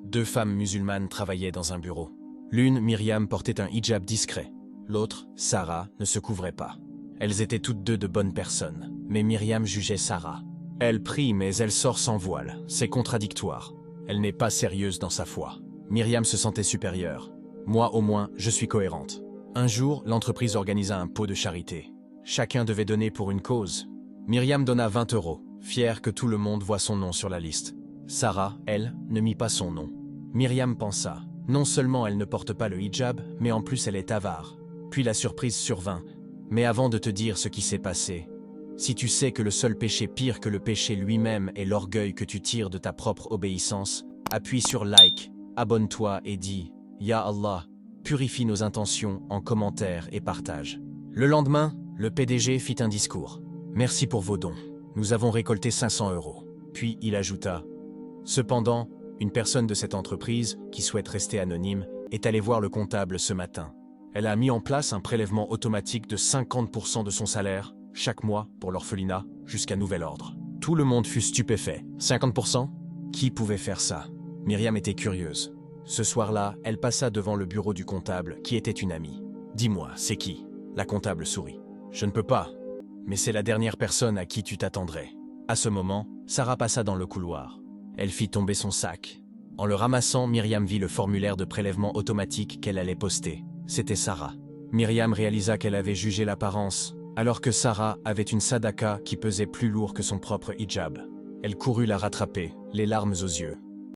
Deux femmes musulmanes travaillaient dans un bureau. L'une, Myriam, portait un hijab discret. L'autre, Sarah, ne se couvrait pas. Elles étaient toutes deux de bonnes personnes, mais Myriam jugeait Sarah. Elle prie, mais elle sort sans voile. C'est contradictoire. Elle n'est pas sérieuse dans sa foi. Myriam se sentait supérieure. Moi, au moins, je suis cohérente. Un jour, l'entreprise organisa un pot de charité. Chacun devait donner pour une cause. Myriam donna 20 €, fière que tout le monde voit son nom sur la liste. Sarah, elle, ne mit pas son nom. Myriam pensa, non seulement elle ne porte pas le hijab, mais en plus elle est avare. Puis la surprise survint. Mais avant de te dire ce qui s'est passé, si tu sais que le seul péché pire que le péché lui-même est l'orgueil que tu tires de ta propre obéissance, appuie sur like, abonne-toi et dis « Ya Allah », purifie nos intentions en commentaire et partage. Le lendemain, le PDG fit un discours. « Merci pour vos dons. Nous avons récolté 500 €. Puis il ajouta « Cependant, une personne de cette entreprise, qui souhaite rester anonyme, est allée voir le comptable ce matin. Elle a mis en place un prélèvement automatique de 50% de son salaire, chaque mois, pour l'orphelinat, jusqu'à nouvel ordre. » Tout le monde fut stupéfait. 50%? Qui pouvait faire ça? Myriam était curieuse. Ce soir-là, elle passa devant le bureau du comptable, qui était une amie. « Dis-moi, c'est qui ?» La comptable sourit. « Je ne peux pas, mais c'est la dernière personne à qui tu t'attendrais. » À ce moment, Sarah passa dans le couloir. Elle fit tomber son sac. En le ramassant, Myriam vit le formulaire de prélèvement automatique qu'elle allait poster. C'était Sarah. Myriam réalisa qu'elle avait jugé l'apparence, alors que Sarah avait une sadaka qui pesait plus lourd que son propre hijab. Elle courut la rattraper, les larmes aux yeux.